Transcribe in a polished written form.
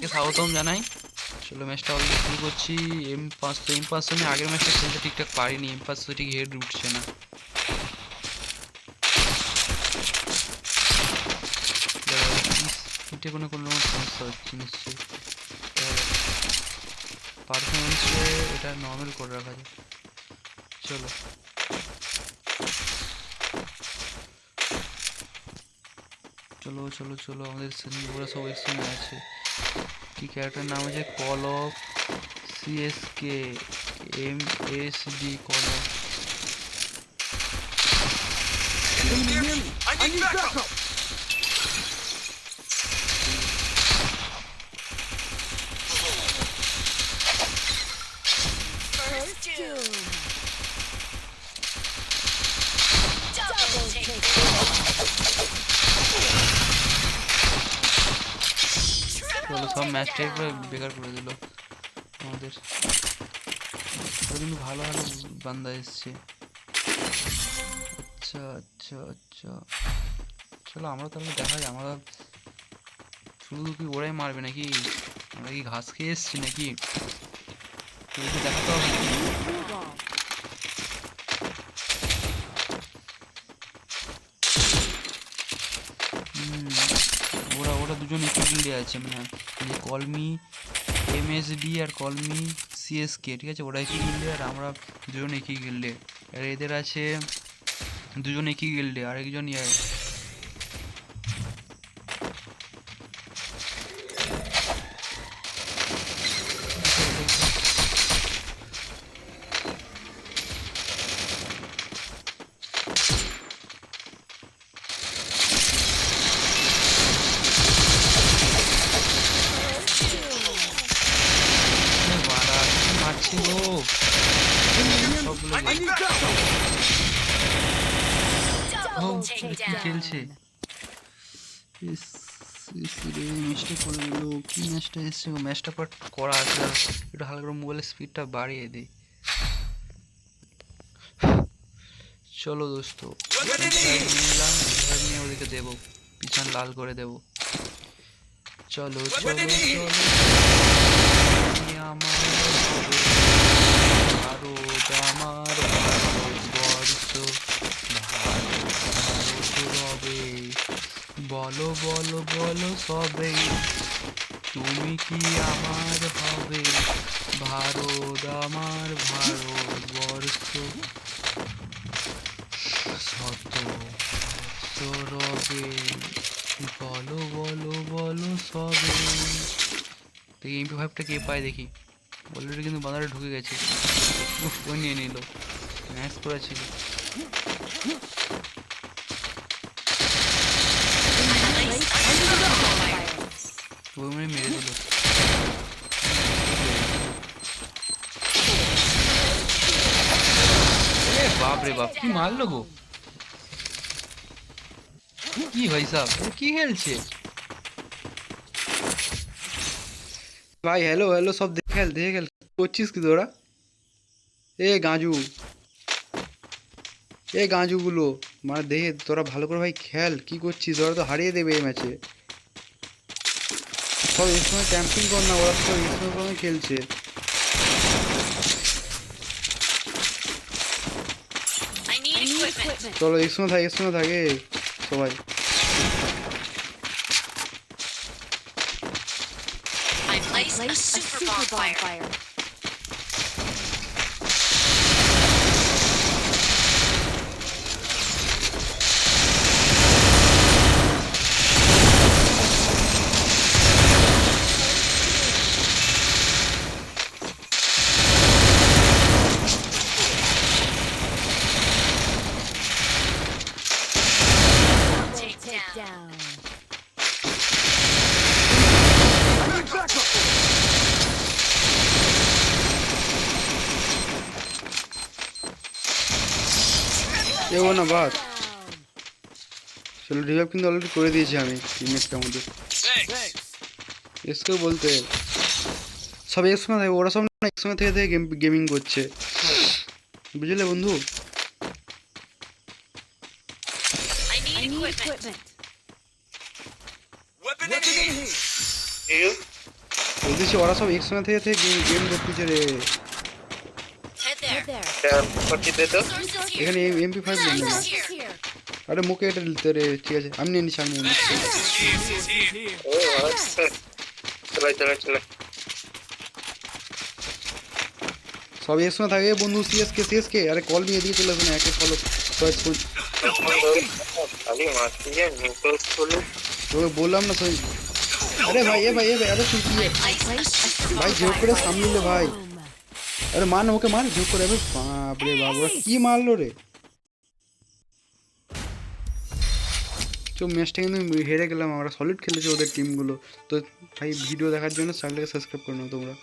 সবাইকে স্বাগতম জানাই। চলো ম্যাচটা অলরেডি শুরু করছি। M500 আমি আগের ম্যাচটা খেলতে ঠিকঠাক পারিনি, M500 ঠিক হেড উঠছে না। স্পিডে কোনো সমস্যা হচ্ছে নিশ্চয়ই। পারফরমেন্সে এটা নর্মাল করে রাখা যায়। চলো চলো চলো চলো আমাদের ওরা সব একসঙ্গে আছে। কি ক্যারেক্টার নাম আছে? Call of CSK MSD call of. I need backup! First doom. Double take. চলো সব ম্যাচটাই পুরো বেকার করে দিল আমাদের। কিন্তু ভালো ভালো বান্দা এসছে। আচ্ছা আচ্ছা আচ্ছা, চলো আমরা তাহলে দেখা যায়। আমরা শুধু কি ওরাই মারবে নাকি? আমরা কি ঘাস খেয়ে এসছি নাকি? দেখাতে হবে। ওরা ওরা দুজন একই গিল্ডে আছে, মানে কলমি MSD আর কলমি CSK, ঠিক আছে? ওরা একই গিল্ডে আর আমরা দুজন একই গিল্ডে। আর এদের আছে দুজন একই গিল্ডে, আরেকজন মারছে গো খেলছে। ম্যাচটা করে দিল। কি ম্যাচটা এসছে গো? ম্যাচটা পর করা আছে, একটু হালকা করে মোবাইলের স্পিডটা বাড়িয়ে দিই। চলো দোস্ত, নিয়ে ওদিকে দেবো, পিছন লাল করে দেবো। চলো চলো চলো, আমার ভারত আমার ভারতবর্ষ, ভারত রবে, বলো বলো বলো সবে, তুমি কি আমার হবে? ভারত আমার ভারতবর্ষ, শত রবে, বলো বলো বলো সবে। দেখি MP5টা কে পায় দেখি। অলরেডি কিন্তু বাজারে ঢুকে গেছে। ও নিয়ে নিল, ম্যাচ করেছিল। ওই মেরে দিল। বাপ রে বাপ, কি মারলো গো! কি ভাই সাহেব, কি খেলছে ভাই? হ্যালো হ্যালো, সব দেখে খেল করছিস কি তোরা? গাঁজুগুলো মানে দেখে তোরা ভালো করে ভাই খেল। কি করছিস? ওরা তো হারিয়ে দেবে এই ম্যাচে। সব এর সময় ক্যাম্পিং কর না, ওরা তো এর সময় খেলছে। চলো এর সময় থাকে সবাই। A super bonfire. Down. এগো না বাস। চলো রিভাইভ কিন্তু অলরেডি করে দিয়েছি আমি টিমমেটটার মধ্যে। এসকেও বলতে সব একসঙ্গে থাকে, ওরা সব না একসঙ্গে থেকে গেমিং করছে, বুঝলে বন্ধু? I need equipment. Weapon in hand! বলতেছি ওরা সব একসঙ্গে থেকে থেকে গেম দেখতেছে রে। Head there. পটি দে তো। Resources here. এখানে MP5 নেই না। Resources here. আরে মুখে এটা দিতে রে, ঠিক আছে আমি নিয়ে নিচ্ছি, আমি নিয়ে নিচ্ছি। ও আচ্ছা, চলে চলে চলে। সব একসঙ্গে থাকে বন্ধু। সিএসকে আরে কল মি এদিকে চলে আসুন, একে ফলো খালি মারছি যে নিউজ করলো। তোকে বললাম না সই। আরে ভাই এ ভাই আরে তুই কি I placed a super ভাই জোর করে bonfire. সামনে লে ভাই। আরে মার না ওকে, মার জোর করে। আরে বাপ রে বাপ, ওরা কি মারলো রে। তো ম্যাচটা কিন্তু হেরে গেলাম আমরা। সলিড খেলেছে ওদের টিমগুলো। তো ভাই ভিডিও দেখার জন্য চ্যানেলটাকে সাবস্ক্রাইব করে নাও তোমরা।